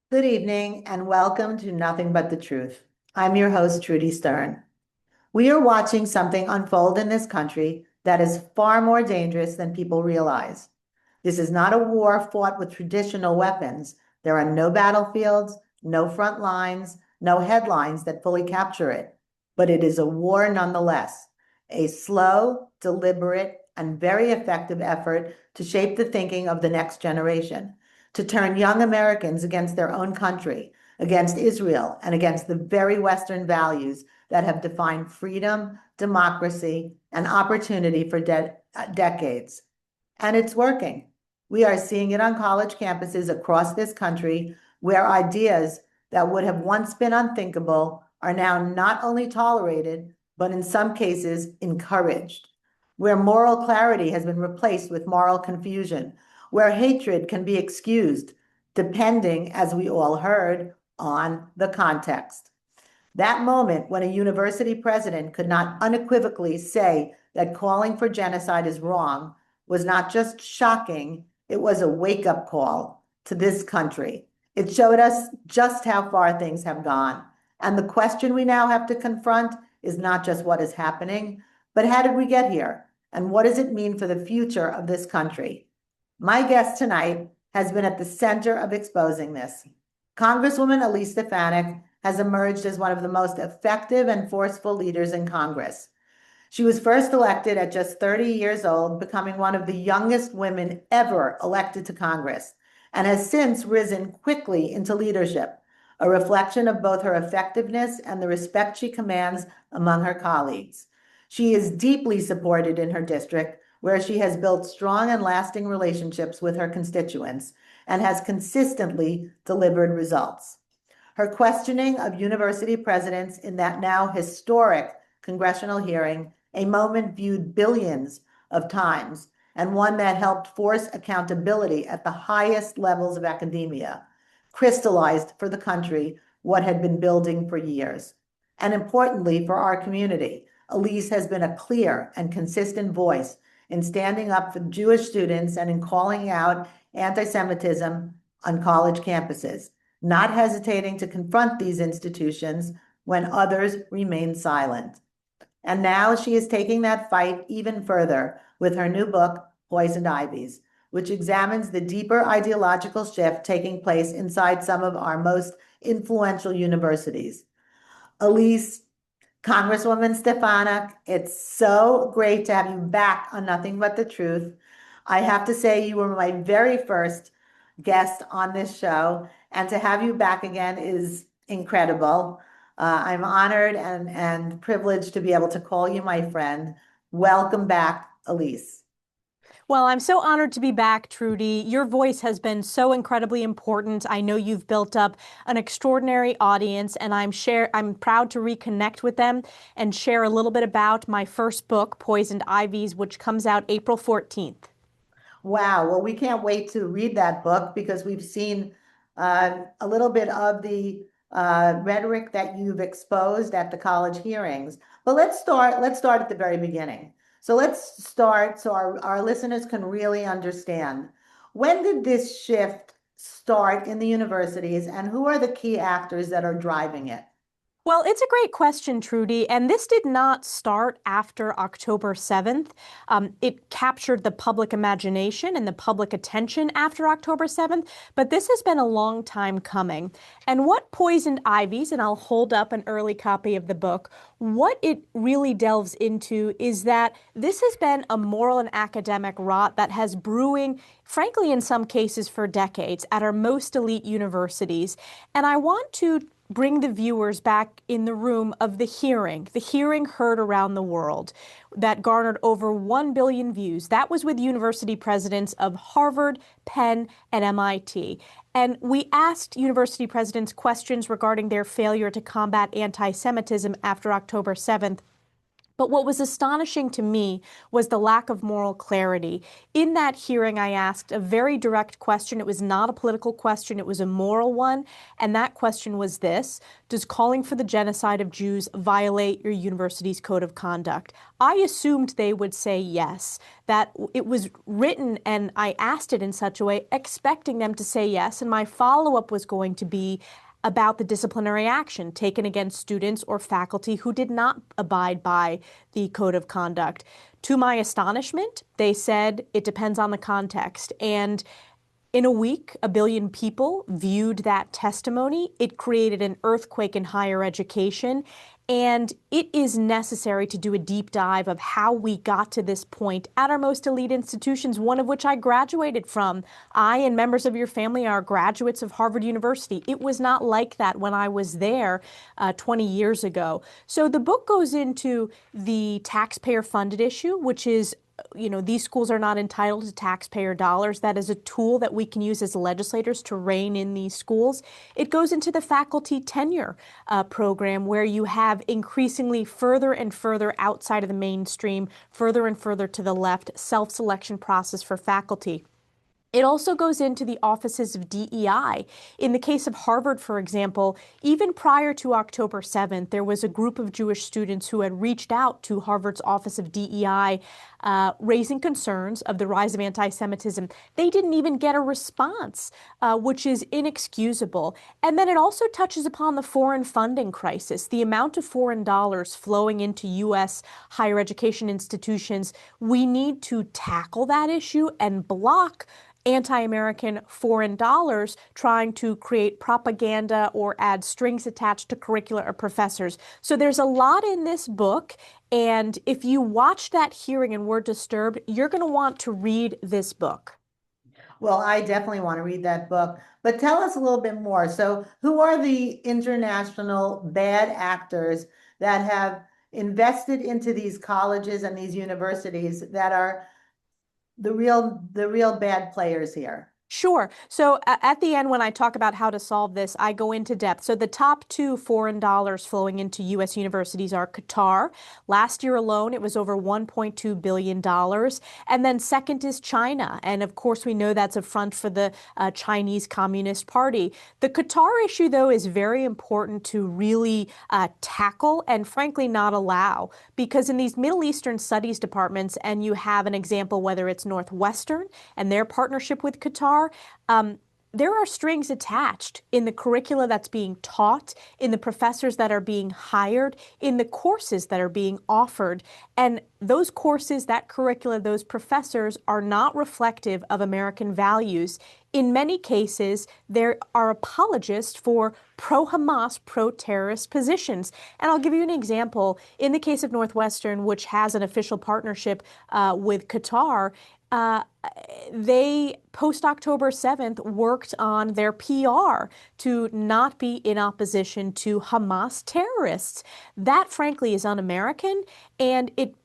Good evening and welcome to Nothing But the Truth. I'm your host, Trudy Stern. We are watching something unfold in this country that is far more dangerous than people realize. This is not a war fought with traditional weapons. There are no battlefields, no front lines, no headlines that fully capture it. But it is a war nonetheless, a slow, deliberate, and very effective effort to shape the thinking of the next generation, to turn young Americans against their own country, against Israel, and against the very Western values that have defined freedom, democracy, and opportunity for decades. And it's working. We are seeing it on college campuses across this country where ideas that would have once been unthinkable are now not only tolerated, but in some cases encouraged. Where moral clarity has been replaced with moral confusion, where hatred can be excused, depending, as we all heard, on the context. That moment when a university president could not unequivocally say that calling for genocide is wrong was not just shocking, it was a wake-up call to this country. It showed us just how far things have gone. And the question we now have to confront is not just what is happening, but how did we get here? And what does it mean for the future of this country? My guest tonight has been at the center of exposing this. Congresswoman Elise Stefanik has emerged as one of the most effective and forceful leaders in Congress. She was first elected at just 30 years old, becoming one of the youngest women ever elected to Congress, and has since risen quickly into leadership, a reflection of both her effectiveness and the respect she commands among her colleagues. She is deeply supported in her district, where she has built strong and lasting relationships with her constituents and has consistently delivered results. Her questioning of university presidents in that now historic congressional hearing, a moment viewed billions of times, and one that helped force accountability at the highest levels of academia, crystallized for the country what had been building for years. And importantly, for our community, Elise has been a clear and consistent voice in standing up for Jewish students and in calling out anti-Semitism on college campuses, not hesitating to confront these institutions when others remain silent. And now she is taking that fight even further with her new book, Poisoned Ivies, which examines the deeper ideological shift taking place inside some of our most influential universities. Elise, Congresswoman Stefanik, it's so great to have you back on Nothing But the Truth. I have to say, you were my very first guest on this show, and to have you back again is incredible. I'm honored and privileged to be able to call you my friend. Welcome back, Elise. Well, I'm so honored to be back, Trudy. Your voice has been so incredibly important. I know you've built up an extraordinary audience, and I'm proud to reconnect with them and share a little bit about my first book, Poisoned Ivies, which comes out April 14th. Wow. Well, we can't wait to read that book because we've seen a little bit of the rhetoric that you've exposed at the college hearings. But let's start at the very beginning. So let's start so our listeners can really understand. When did this shift start in the universities, and who are the key actors that are driving it? Well, it's a great question, Trudy. And this did not start after October 7th. It captured the public imagination and the public attention after October 7th, but this has been a long time coming. And what Poisoned Ivies, and I'll hold up an early copy of the book, what it really delves into is that this has been a moral and academic rot that has brewing, frankly, in some cases for decades at our most elite universities. And I want to bring the viewers back in the room of the hearing heard around the world that garnered over 1 billion views. That was with university presidents of Harvard, Penn, and MIT. And we asked university presidents questions regarding their failure to combat anti-Semitism after October 7th. But what was astonishing to me was the lack of moral clarity. In that hearing, I asked a very direct question. It was not a political question, it was a moral one. And that question was this: does calling for the genocide of Jews violate your university's code of conduct? I assumed they would say yes, that it was written, and I asked it in such a way, expecting them to say yes. And my follow-up was going to be about the disciplinary action taken against students or faculty who did not abide by the code of conduct. To my astonishment, they said it depends on the context. And in a week, 1 billion people viewed that testimony. It created an earthquake in higher education. And it is necessary to do a deep dive of how we got to this point at our most elite institutions, one of which I graduated from. I and members of your family are graduates of Harvard University. It was not like that when I was there 20 years ago. So the book goes into the taxpayer-funded issue, which is, these schools are not entitled to taxpayer dollars. That is a tool that we can use as legislators to rein in these schools. It goes into the faculty tenure program, where you have increasingly further and further outside of the mainstream, further and further to the left, self-selection process for faculty. It also goes into the offices of DEI. In the case of Harvard, for example, even prior to October 7th, there was a group of Jewish students who had reached out to Harvard's Office of DEI, raising concerns of the rise of anti-Semitism. They didn't even get a response, which is inexcusable. And then it also touches upon the foreign funding crisis, the amount of foreign dollars flowing into U.S. higher education institutions. We need to tackle that issue and block anti-American foreign dollars trying to create propaganda or add strings attached to curricula or professors. So there's a lot in this book. And if you watch that hearing and were disturbed, you're going to want to read this book. Well, I definitely want to read that book, but tell us a little bit more. So, who are the international bad actors that have invested into these colleges and these universities that are the real bad players here? Sure. So at the end, when I talk about how to solve this, I go into depth. So the top two foreign dollars flowing into U.S. universities are Qatar. Last year alone, it was over $1.2 billion. And then second is China. And of course, we know that's a front for the Chinese Communist Party. The Qatar issue, though, is very important to really tackle and frankly not allow, because in these Middle Eastern studies departments, and you have an example, whether it's Northwestern and their partnership with Qatar, there are strings attached in the curricula that's being taught, in the professors that are being hired, in the courses that are being offered. And those courses, that curricula, those professors are not reflective of American values. In many cases, there are apologists for pro-Hamas, pro-terrorist positions. And I'll give you an example. In the case of Northwestern, which has an official partnership with Qatar, they, post-October 7th, worked on their PR to not be in opposition to Hamas terrorists. That, frankly, is un-American, and it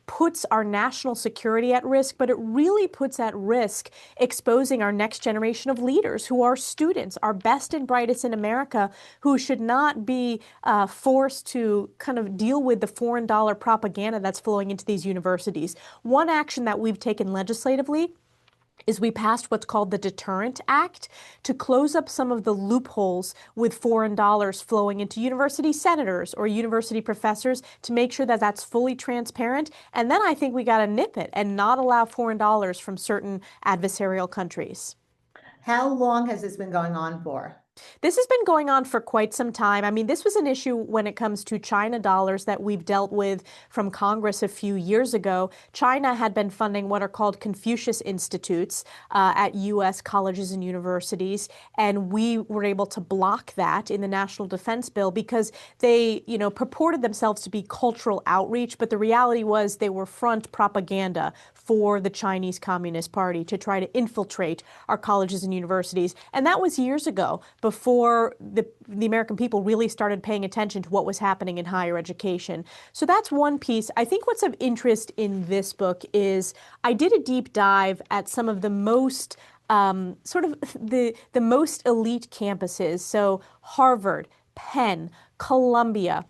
puts our national security at risk, but it really puts at risk exposing our next generation of leaders who are students, our best and brightest in America, who should not be forced to kind of deal with the foreign dollar propaganda that's flowing into these universities. One action that we've taken legislatively is we passed what's called the Deterrent Act to close up some of the loopholes with foreign dollars flowing into university senators or university professors, to make sure that that's fully transparent. And then I think we got to nip it and not allow foreign dollars from certain adversarial countries. How long has this been going on for? This has been going on for quite some time. I mean, this was an issue when it comes to China dollars that we've dealt with from Congress a few years ago. China had been funding what are called Confucius Institutes at U.S. colleges and universities, and we were able to block that in the National Defense Bill because they, purported themselves to be cultural outreach, but the reality was they were front propaganda for the Chinese Communist Party to try to infiltrate our colleges and universities. And that was years ago, before the American people really started paying attention to what was happening in higher education. So that's one piece. I think what's of interest in this book is I did a deep dive at some of the most the most elite campuses. So Harvard, Penn, Columbia,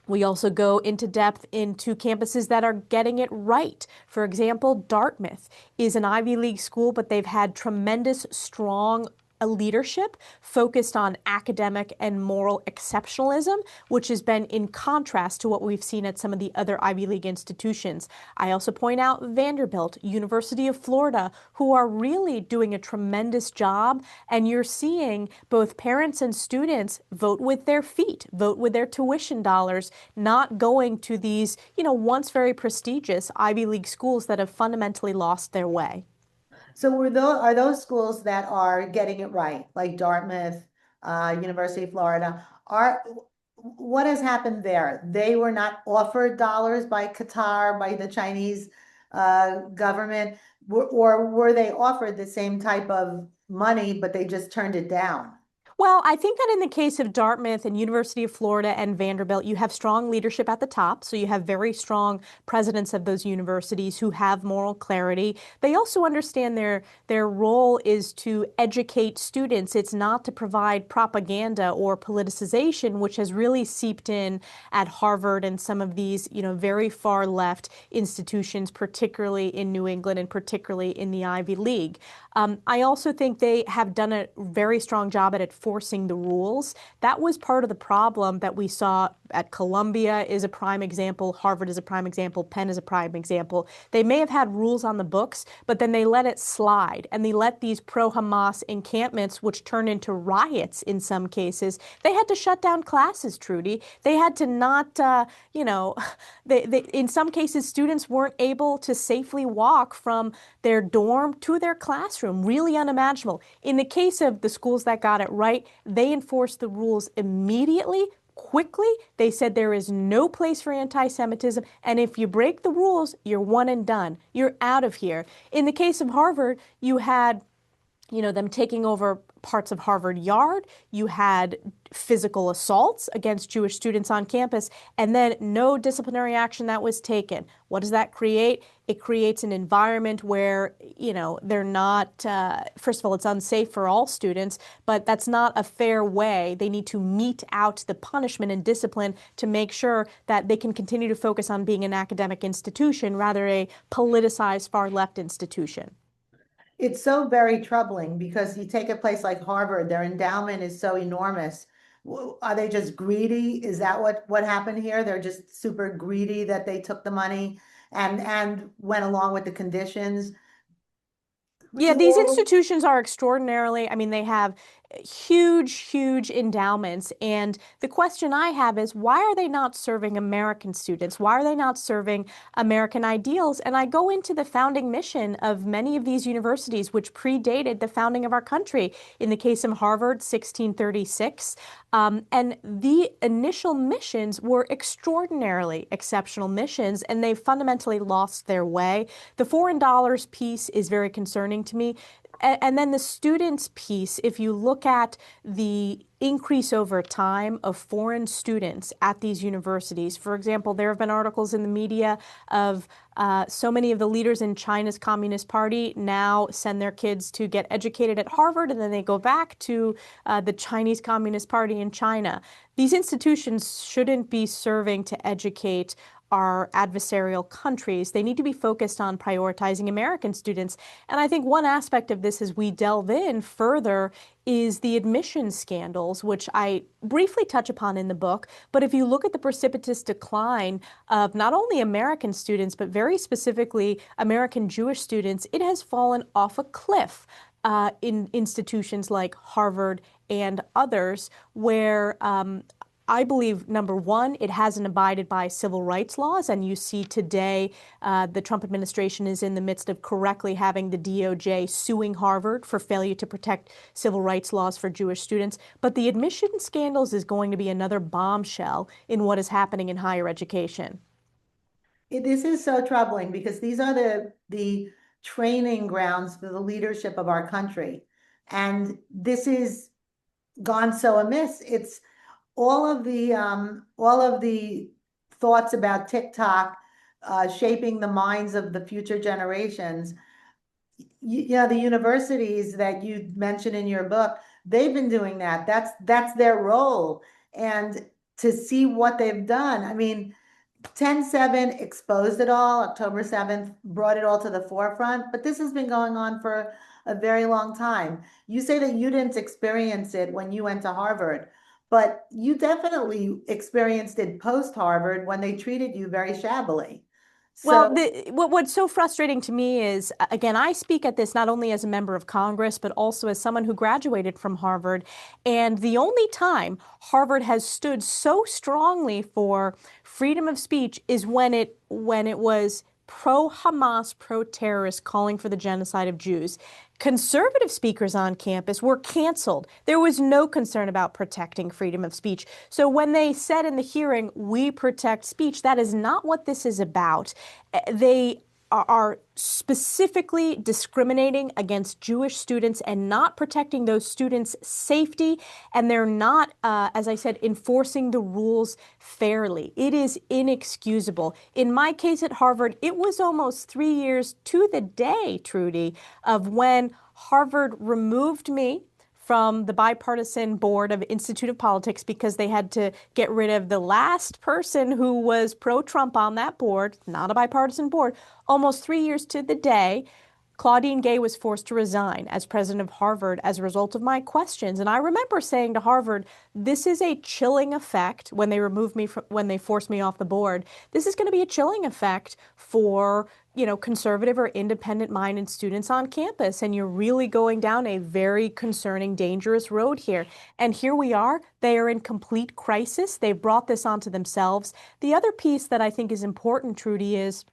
We also go into depth into campuses that are getting it right. For example, Dartmouth is an Ivy League school, but they've had tremendous, strong leadership focused on academic and moral exceptionalism, which has been in contrast to what we've seen at some of the other Ivy League institutions. I also point out Vanderbilt, University of Florida, who are really doing a tremendous job. And you're seeing both parents and students vote with their feet, vote with their tuition dollars, not going to these, once very prestigious Ivy League schools that have fundamentally lost their way. So are those schools that are getting it right, like Dartmouth, University of Florida, what has happened there? They were not offered dollars by Qatar, by the Chinese government, or were they offered the same type of money, but they just turned it down? Well, I think that in the case of Dartmouth and University of Florida and Vanderbilt, you have strong leadership at the top. So you have very strong presidents of those universities who have moral clarity. They also understand their role is to educate students. It's not to provide propaganda or politicization, which has really seeped in at Harvard and some of these, very far left institutions, particularly in New England and particularly in the Ivy League. I also think they have done a very strong job at enforcing the rules. That was part of the problem that we saw at Columbia is a prime example, Harvard is a prime example, Penn is a prime example. They may have had rules on the books, but then they let it slide and they let these pro-Hamas encampments, which turned into riots in some cases, they had to shut down classes, Trudy. They had to not, in some cases, students weren't able to safely walk from their dorm to their classroom. Really unimaginable. In the case of the schools that got it right, they enforced the rules immediately, quickly. They said there is no place for anti-Semitism, and if you break the rules, you're one and done. You're out of here. In the case of Harvard, you had them taking over parts of Harvard Yard. You had physical assaults against Jewish students on campus, and then no disciplinary action that was taken. What does that create? It creates an environment where, they're not, first of all, it's unsafe for all students, but that's not a fair way. They need to mete out the punishment and discipline to make sure that they can continue to focus on being an academic institution rather a politicized far left institution. It's so very troubling because you take a place like Harvard, their endowment is so enormous. Are they just greedy? Is that what happened here? They're just super greedy that they took the money and went along with the conditions. Yeah, Do these all institutions are extraordinarily, I mean, they have huge, huge endowments. And the question I have is, why are they not serving American students? Why are they not serving American ideals? And I go into the founding mission of many of these universities, which predated the founding of our country. In the case of Harvard, 1636. And the initial missions were extraordinarily exceptional missions, and they fundamentally lost their way. The foreign dollars piece is very concerning to me. And then the students piece, if you look at the increase over time of foreign students at these universities, for example, there have been articles in the media of so many of the leaders in China's Communist Party now send their kids to get educated at Harvard, and then they go back to the Chinese Communist Party in China. These institutions shouldn't be serving to educate our adversarial countries. They need to be focused on prioritizing American students. And I think one aspect of this as we delve in further is the admissions scandals, which I briefly touch upon in the book. But if you look at the precipitous decline of not only American students, but very specifically American Jewish students, it has fallen off a cliff in institutions like Harvard and others, where I believe, number one, it hasn't abided by civil rights laws. And you see today the Trump administration is in the midst of correctly having the DOJ suing Harvard for failure to protect civil rights laws for Jewish students. But the admission scandals is going to be another bombshell in what is happening in higher education. this is so troubling because these are the training grounds for the leadership of our country. And this is gone so amiss. It's all of the thoughts about TikTok shaping the minds of the future generations. The universities that you mentioned in your book, they've been doing that. That's their role. And to see what they've done. I mean, 10/7 exposed it all. October 7th brought it all to the forefront, but this has been going on for a very long time. You say that you didn't experience it when you went to Harvard, but you definitely experienced it post Harvard when they treated you very shabbily. Well, So what's so frustrating to me is, again, I speak at this not only as a member of Congress, but also as someone who graduated from Harvard. And the only time Harvard has stood so strongly for freedom of speech is when it was pro-Hamas, pro-terrorist, calling for the genocide of Jews. Conservative speakers on campus were canceled. There was no concern about protecting freedom of speech. So when they said in the hearing, we protect speech, that is not what this is about. They are specifically discriminating against Jewish students and not protecting those students' safety. And they're not, as I said, enforcing the rules fairly. It is inexcusable. In my case at Harvard, it was almost 3 years to the day, Trudy, of when Harvard removed me from the bipartisan board of Institute of Politics because they had to get rid of the last person who was pro-Trump on that board, not a bipartisan board. Almost 3 years to the day, Claudine Gay was forced to resign as president of Harvard as a result of my questions. And I remember saying to Harvard, this is a chilling effect when they removed me from, when they forced me off the board. This is going to be a chilling effect for, conservative or independent minded students on campus. And you're really going down a very concerning, dangerous road here. And here we are. They are in complete crisis. They've brought this onto themselves. The other piece that I think is important, Trudy, is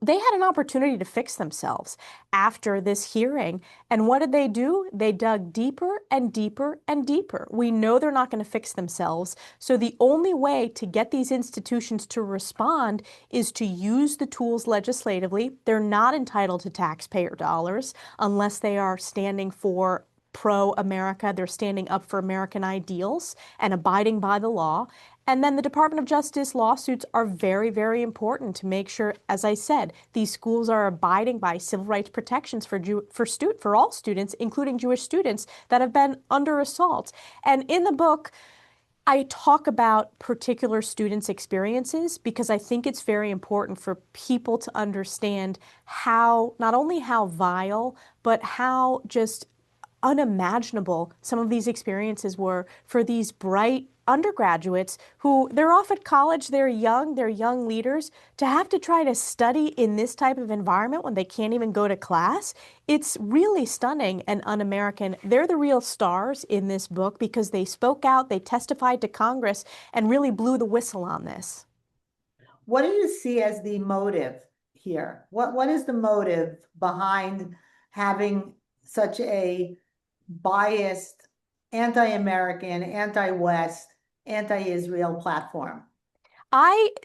they had an opportunity to fix themselves after this hearing. And what did they do? They dug deeper and deeper and deeper. We know they're not going to fix themselves. So the only way to get these institutions to respond is to use the tools legislatively. They're not entitled to taxpayer dollars unless they are standing for pro-America. They're standing up for American ideals and abiding by the law. And then the Department of Justice lawsuits are very, very important to make sure, as I said, these schools are abiding by civil rights protections for all students, including Jewish students that have been under assault. And in the book, I talk about particular students' experiences because I think it's very important for people to understand how, not only how vile, but how just unimaginable some of these experiences were for these bright undergraduates who they're off at college, they're young leaders, to have to try to study in this type of environment when they can't even go to class. It's really stunning and un-American. They're the real stars in this book because they spoke out, they testified to Congress, and really blew the whistle on this. what do you see as the motive here? What is the motive behind having such a biased, anti-American, anti-West, anti-Israel platform?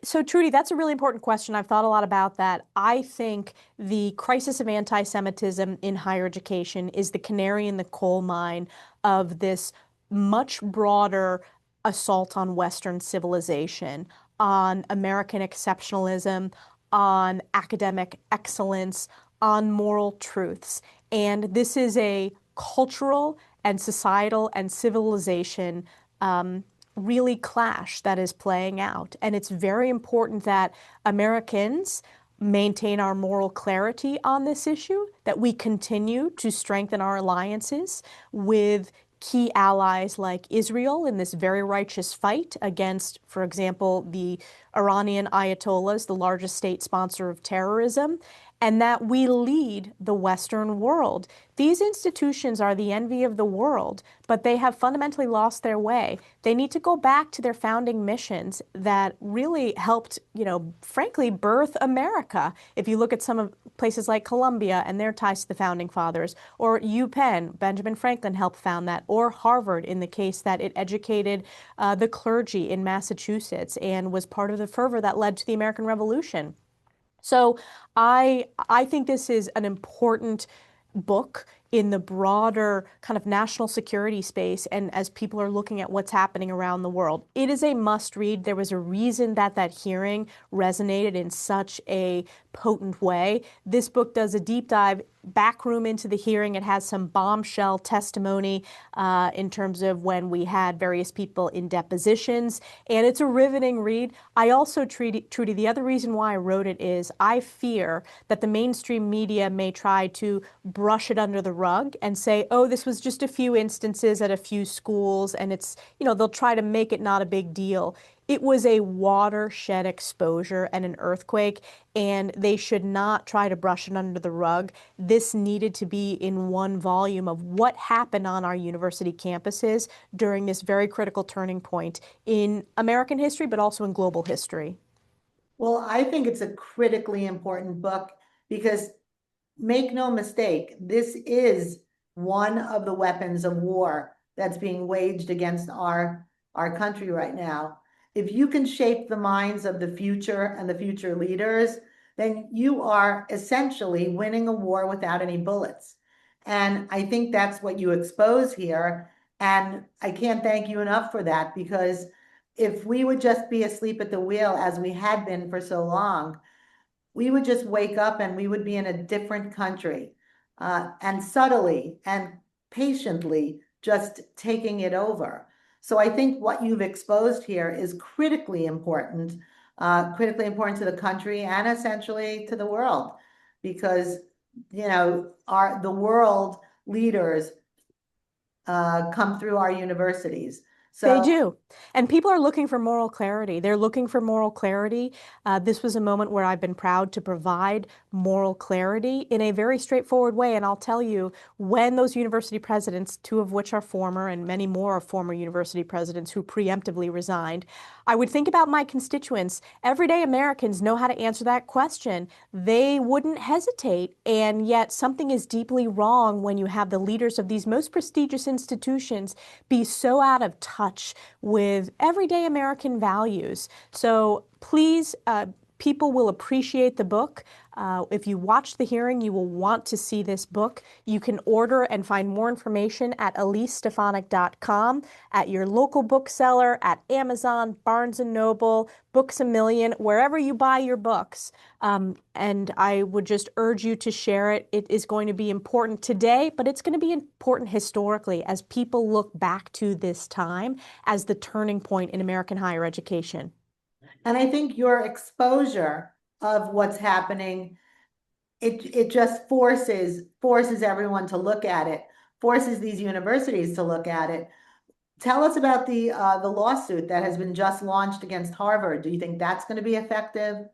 So Trudy, that's a really important question. I've thought a lot about that. I think the crisis of anti-Semitism in higher education is the canary in the coal mine of this much broader assault on Western civilization, on American exceptionalism, on academic excellence, on moral truths. And this is a cultural and societal and civilization really clash that is playing out. And it's very important that Americans maintain our moral clarity on this issue, that we continue to strengthen our alliances with key allies like Israel in this very righteous fight against, for example, the Iranian Ayatollahs, the largest state sponsor of terrorism, and that we lead the Western world. These institutions are the envy of the world, but they have fundamentally lost their way. They need to go back to their founding missions that really helped, frankly, birth America. If you look at some of places like Columbia and their ties to the founding fathers, or UPenn, Benjamin Franklin helped found that, or Harvard in the case that it educated the clergy in Massachusetts and was part of the fervor that led to the American Revolution. So I think this is an important book in the broader kind of national security space and as people are looking at what's happening around the world. It is a must read. There was a reason that that hearing resonated in such a potent way. This book does a deep dive back room into the hearing. It has some bombshell testimony in terms of when we had various people in depositions, and it's a riveting read. I also, Trudy, the other reason why I wrote it is I fear that the mainstream media may try to brush it under the rug and say, oh, this was just a few instances at a few schools, and it's, they'll try to make it not a big deal. It was a watershed exposure and an earthquake, and they should not try to brush it under the rug. This needed to be in one volume of what happened on our university campuses during this very critical turning point in American history, but also in global history. Well, I think it's a critically important book because make no mistake, this is one of the weapons of war that's being waged against our country right now. If you can shape the minds of the future and the future leaders, then you are essentially winning a war without any bullets. And I think that's what you expose here. And I can't thank you enough for that, because if we would just be asleep at the wheel as we had been for so long, we would just wake up and we would be in a different country, and subtly and patiently just taking it over. So I think what you've exposed here is critically important to the country and essentially to the world, because the world leaders come through our universities. They So do. And people are looking for moral clarity. They're looking for moral clarity. This was a moment where I've been proud to provide moral clarity in a very straightforward way. And I'll tell you, when those university presidents, two of which are former and many more are former university presidents who preemptively resigned, I would think about my constituents. Everyday Americans know how to answer that question. They wouldn't hesitate. And yet something is deeply wrong when you have the leaders of these most prestigious institutions be so out of touch with everyday American values. So please, people will appreciate the book. If you watch the hearing, you will want to see this book. You can order and find more information at EliseStefanik.com, at your local bookseller, at Amazon, Barnes & Noble, Books A Million, wherever you buy your books. And I would just urge you to share it. It is going to be important today, but it's going to be important historically as people look back to this time as the turning point in American higher education. and I think your exposure of what's happening, it just forces everyone to look at it, forces these universities to look at it. Tell us about the lawsuit that has been just launched against Harvard. Do you think that's going to be effective?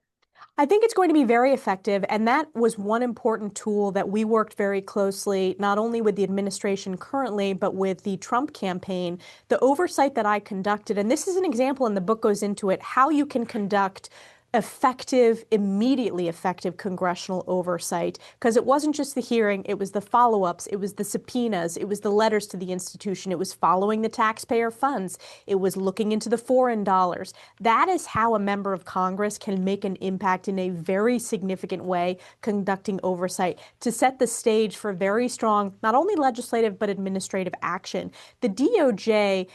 I think it's going to be very effective, and that was one important tool that we worked very closely, not only with the administration currently, but with the Trump campaign. The oversight that I conducted, and this is an example, and the book goes into it, how you can conduct effective, immediately effective congressional oversight, because it wasn't just the hearing, it was the follow-ups, it was the subpoenas, it was the letters to the institution, it was following the taxpayer funds, it was looking into the foreign dollars. That is how a member of Congress can make an impact in a very significant way, conducting oversight to set the stage for very strong, not only legislative, but administrative action. The DOJ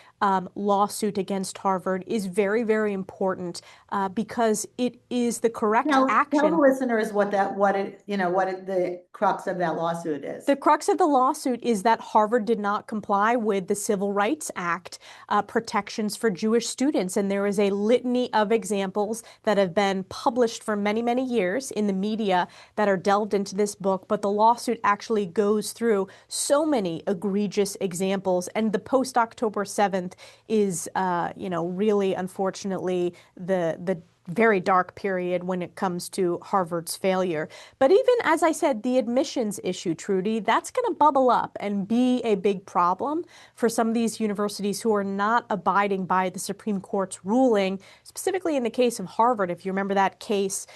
lawsuit against Harvard is very, very important because it is the correct Now, tell the action. listeners the crux of that lawsuit is. The crux of the lawsuit is that Harvard did not comply with the Civil Rights Act protections for Jewish students. And there is a litany of examples that have been published for many, many years in the media that are delved into this book. But the lawsuit actually goes through so many egregious examples. And the post-October 7th is, really, unfortunately, the very dark period when it comes to Harvard's failure. But even, as I said, the admissions issue, Trudy, that's going to bubble up and be a big problem for some of these universities who are not abiding by the Supreme Court's ruling, specifically in the case of Harvard. If you remember that case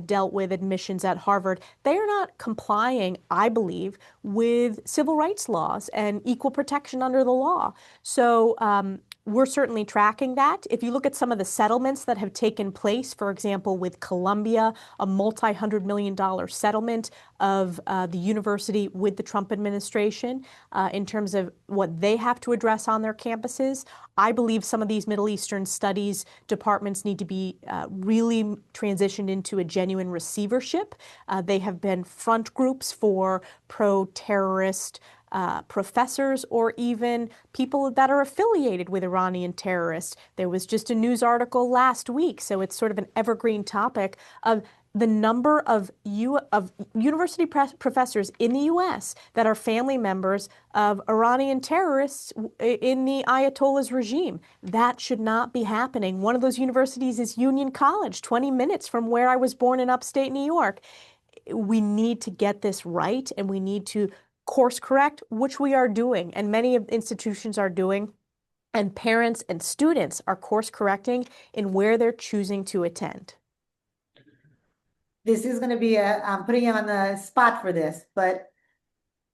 dealt with admissions at Harvard, they are not complying, I believe, with civil rights laws and equal protection under the law. So we're certainly tracking that. If you look at some of the settlements that have taken place, for example, with Columbia, a multi-hundred-million-dollar settlement of the university with the Trump administration in terms of what they have to address on their campuses. I believe some of these Middle Eastern studies departments need to be really transitioned into a genuine receivership. They have been front groups for pro-terrorist professors or even people that are affiliated with Iranian terrorists. There was just a news article last week, so it's sort of an evergreen topic of the number of university professors in the U.S. that are family members of Iranian terrorists in the Ayatollah's regime. That should not be happening. One of those universities is Union College, 20 minutes from where I was born in upstate New York. We need to get this right, and we need to course correct, which we are doing, and many of institutions are doing, and parents and students are course correcting in where they're choosing to attend. This is going to be I'm putting you on the spot for this, but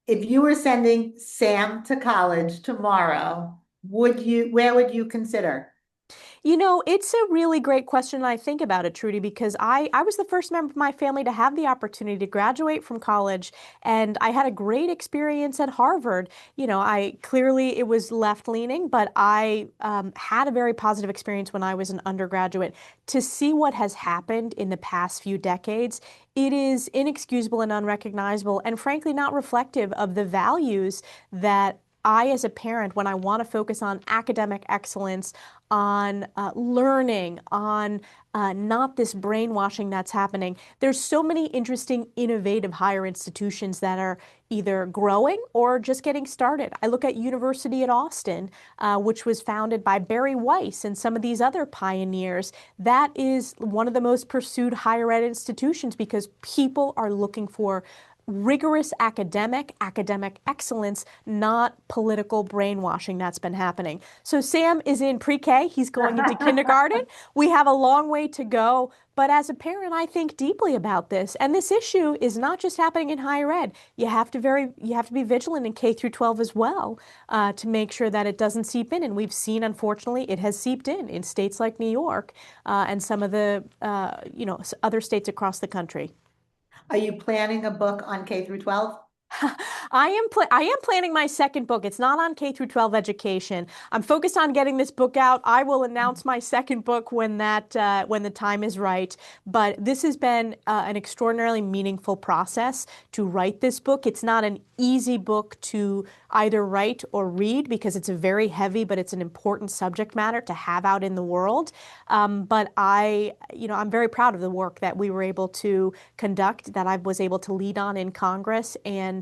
if you were sending Sam to college tomorrow, where would you consider? You know, it's a really great question. I think about it, Trudy, because I was the first member of my family to have the opportunity to graduate from college, and I had a great experience at Harvard. You know, I clearly it was left-leaning, but I had a very positive experience when I was an undergraduate. To see what has happened in the past few decades, it is inexcusable and unrecognizable, and frankly, not reflective of the values that I, as a parent, when I want to focus on academic excellence, on learning, on not this brainwashing that's happening. There's so many interesting, innovative higher institutions that are either growing or just getting started. I look at University at Austin, which was founded by Barry Weiss and some of these other pioneers. That is one of the most pursued higher ed institutions because people are looking for rigorous academic excellence, not political brainwashing that's been happening. So Sam is in pre-K. He's going into kindergarten. We have a long way to go. But as a parent, I think deeply about this. And this issue is not just happening in higher ed. You have to be vigilant in K through 12 as well to make sure that it doesn't seep in. And we've seen, unfortunately, it has seeped in states like New York and some of the other states across the country. Are you planning a book on K through 12? I am planning my second book. It's not on K through 12 education. I'm focused on getting this book out. I will announce my second book when when the time is right. But this has been an extraordinarily meaningful process to write this book. It's not an easy book to either write or read because it's a very heavy, but it's an important subject matter to have out in the world. But I'm very proud of the work that we were able to conduct, that I was able to lead on in Congress, and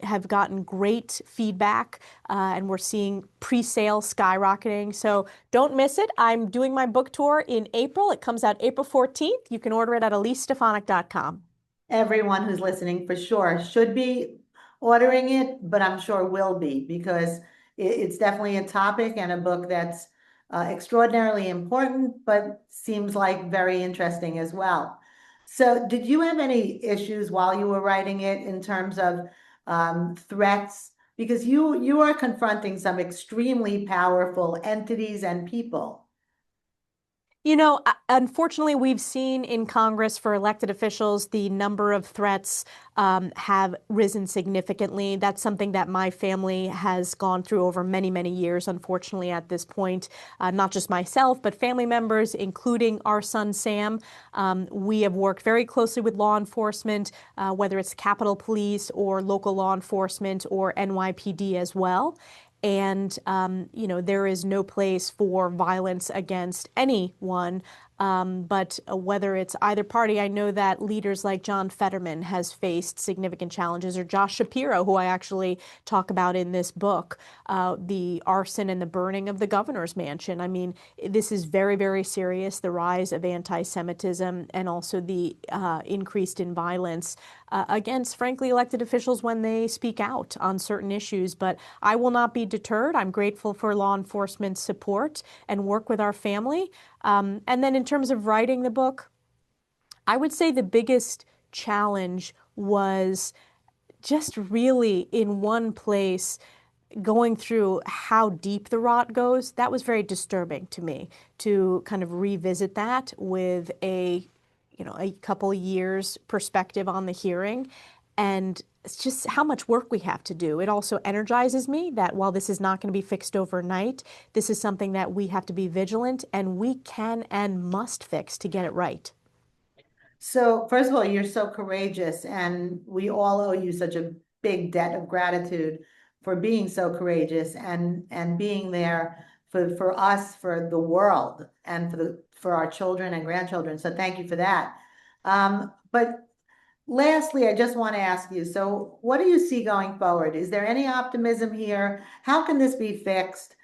have gotten great feedback, and we're seeing pre-sale skyrocketing. So don't miss it. I'm doing my book tour in April. It comes out April 14th. You can order it at EliseStefanik.com. Everyone who's listening for sure should be ordering it, but I'm sure will be because it's definitely a topic and a book that's extraordinarily important, but seems like very interesting as well. So did you have any issues while you were writing it in terms of threats? Because you are confronting some extremely powerful entities and people. You know, unfortunately, we've seen in Congress for elected officials, the number of threats have risen significantly. That's something that my family has gone through over many, many years, unfortunately, at this point. Not just myself, but family members, including our son, Sam. We have worked very closely with law enforcement, whether it's Capitol Police or local law enforcement or NYPD as well. And, there is no place for violence against anyone. But whether it's either party, I know that leaders like John Fetterman has faced significant challenges, or Josh Shapiro, who I actually talk about in this book, the arson and the burning of the governor's mansion. I mean, this is very, very serious, the rise of anti-Semitism and also the increased in violence against, frankly, elected officials when they speak out on certain issues. But I will not be deterred. I'm grateful for law enforcement's support and work with our family. And then in terms of writing the book, I would say the biggest challenge was just really in one place going through how deep the rot goes, that was very disturbing to me to kind of revisit that with a couple years perspective on the hearing. And it's just how much work we have to do. It also energizes me that while this is not going to be fixed overnight, this is something that we have to be vigilant and we can and must fix to get it right. So, first of all, you're so courageous, and we all owe you such a big debt of gratitude for being so courageous and being there for us, for the world, and for our children and grandchildren. So, thank you for that. But lastly, I just want to ask you, so what do you see going forward? Is there any optimism here? How can this be fixed?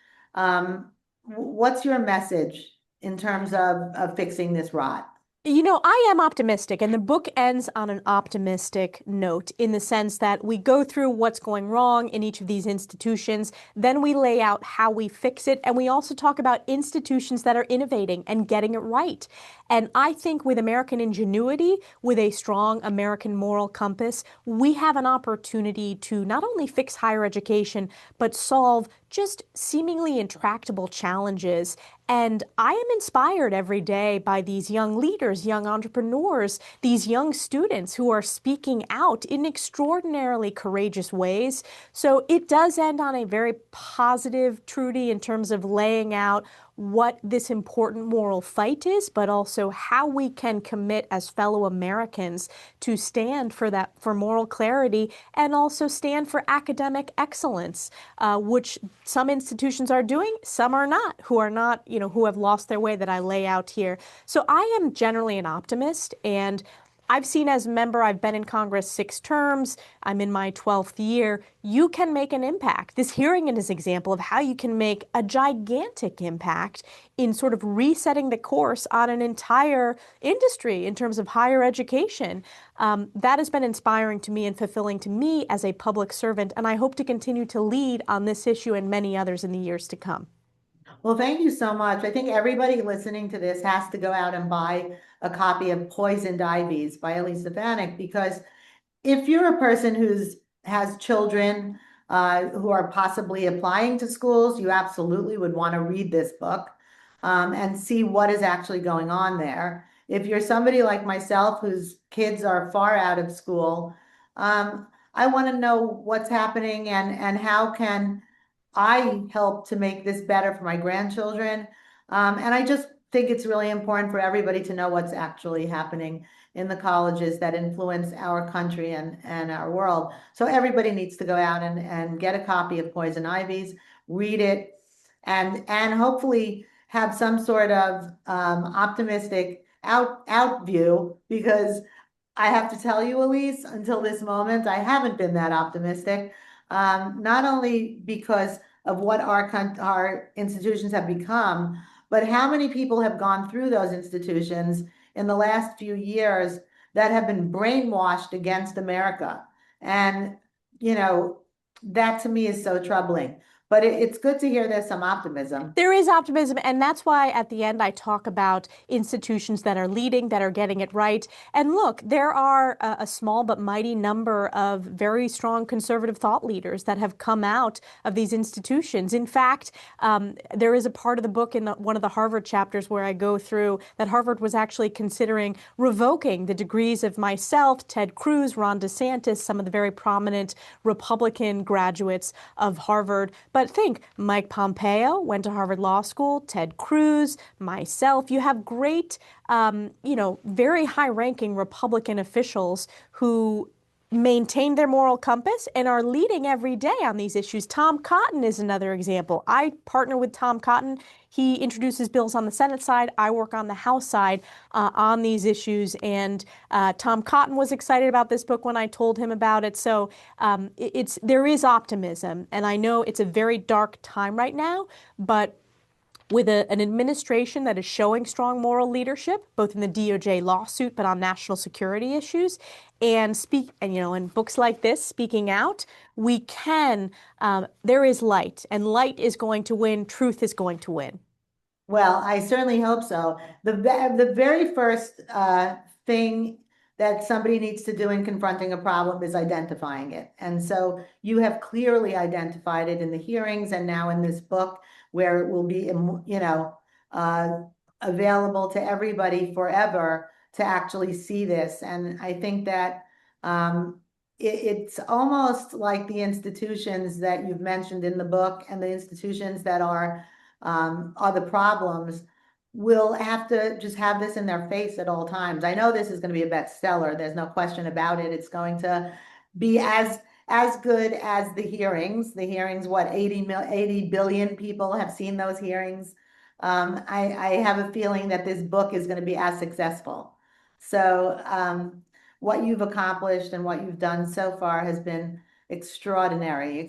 What's your message in terms of fixing this rot? I am optimistic, and the book ends on an optimistic note in the sense that we go through what's going wrong in each of these institutions, then we lay out how we fix it, and we also talk about institutions that are innovating and getting it right. And I think with American ingenuity, with a strong American moral compass, we have an opportunity to not only fix higher education, but solve just seemingly intractable challenges. And I am inspired every day by these young leaders, young entrepreneurs, these young students who are speaking out in extraordinarily courageous ways. So it does end on a very positive, Trudy, in terms of laying out what this important moral fight is, but also how we can commit as fellow Americans to stand for that, for moral clarity, and also stand for academic excellence, which some institutions are doing, some are not, who have lost their way that I lay out here. So I am generally an optimist, and I've seen as a member, I've been in Congress 6 terms, I'm in my 12th year, you can make an impact. This hearing is an example of how you can make a gigantic impact in sort of resetting the course on an entire industry in terms of higher education. That has been inspiring to me and fulfilling to me as a public servant, and I hope to continue to lead on this issue and many others in the years to come. Well, thank you so much. I think everybody listening to this has to go out and buy a copy of Poisoned Ivies by Elise Stefanik, because if you're a person who's has children who are possibly applying to schools, you absolutely would want to read this book and see what is actually going on there. If you're somebody like myself whose kids are far out of school, I want to know what's happening and how can I help to make this better for my grandchildren. And I just think it's really important for everybody to know what's actually happening in the colleges that influence our country and our world. So everybody needs to go out and get a copy of Poison Ivies, read it, and hopefully have some sort of optimistic out view, because I have to tell you, Elise, until this moment, I haven't been that optimistic. Not only because of what our institutions have become, but how many people have gone through those institutions in the last few years that have been brainwashed against America. And, you know, that to me is so troubling. But it's good to hear there's some optimism. There is optimism, and that's why at the end I talk about institutions that are leading, that are getting it right. And look, there are a small but mighty number of very strong conservative thought leaders that have come out of these institutions. In fact, there is a part of the book in one of the Harvard chapters where I go through that Harvard was actually considering revoking the degrees of myself, Ted Cruz, Ron DeSantis, some of the very prominent Republican graduates of Harvard. But think, Mike Pompeo went to Harvard Law School, Ted Cruz, myself. You have great, very high-ranking Republican officials who maintain their moral compass and are leading every day on these issues. Tom Cotton is another example. I partner with Tom Cotton. He introduces bills on the Senate side. I work on the House side on these issues. And Tom Cotton was excited about this book when I told him about it. So there is optimism. And I know it's a very dark time right now, but with an administration that is showing strong moral leadership, both in the DOJ lawsuit, but on national security issues, and in books like this, speaking out, we can, there is light, and light is going to win, truth is going to win. Well, I certainly hope so. The very first thing that somebody needs to do in confronting a problem is identifying it. And so you have clearly identified it in the hearings and now in this book where it will be, available to everybody forever to actually see this. And I think that it's almost like the institutions that you've mentioned in the book and the institutions that are the problems will have to just have this in their face at all times. I know this is going to be a bestseller. There's no question about it. It's going to be as good as the hearings. The hearings, what, 80 billion people have seen those hearings. I have a feeling that this book is going to be as successful. So what you've accomplished and what you've done so far has been extraordinary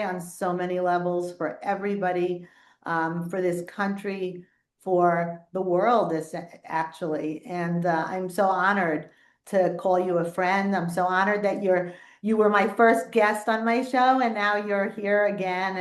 on so many levels for everybody, for this country, for the world, actually. And I'm so honored to call you a friend. I'm so honored that you were my first guest on my show, and now you're here again.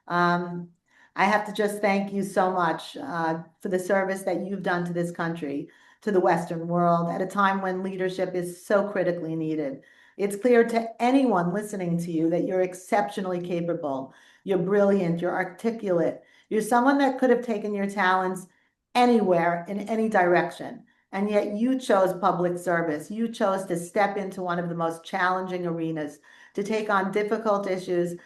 And I have to just thank you so much for the service that you've done to this country, to the Western world, at a time when leadership is so critically needed. It's clear to anyone listening to you that you're exceptionally capable, you're brilliant, you're articulate, you're someone that could have taken your talents anywhere in any direction. And yet you chose public service. You chose to step into one of the most challenging arenas, to take on difficult issues,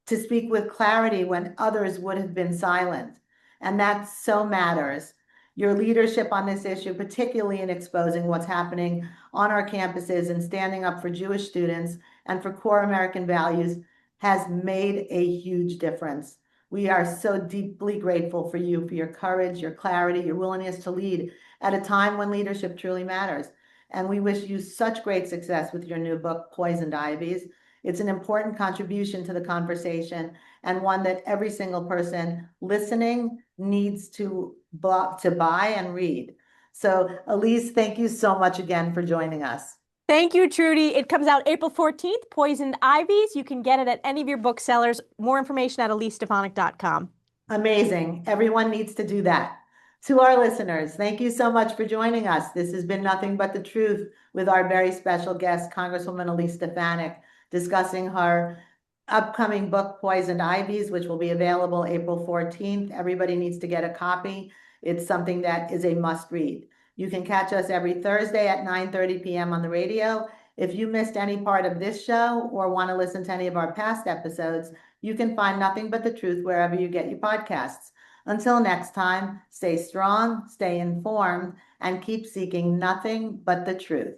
to speak with clarity when others would have been silent. And that so matters. Your leadership on this issue, particularly in exposing what's happening on our campuses and standing up for Jewish students and for core American values, has made a huge difference. We are so deeply grateful for you, for your courage, your clarity, your willingness to lead at a time when leadership truly matters. And we wish you such great success with your new book, Poisoned Ivies. It's an important contribution to the conversation and one that every single person listening needs to buy and read. So Elise, thank you so much again for joining us. Thank you, Trudy. It comes out April 14th, Poisoned Ivies. You can get it at any of your booksellers. More information at EliseStefanik.com. Amazing. Everyone needs to do that. To our listeners, thank you so much for joining us. This has been Nothing But the Truth with our very special guest, Congresswoman Elise Stefanik, discussing her upcoming book, Poisoned Ivies, which will be available April 14th. Everybody needs to get a copy. It's something that is a must read. You can catch us every Thursday at 9:30 p.m. on the radio. If you missed any part of this show or want to listen to any of our past episodes, you can find Nothing But the Truth wherever you get your podcasts. Until next time, stay strong, stay informed, and keep seeking nothing but the truth.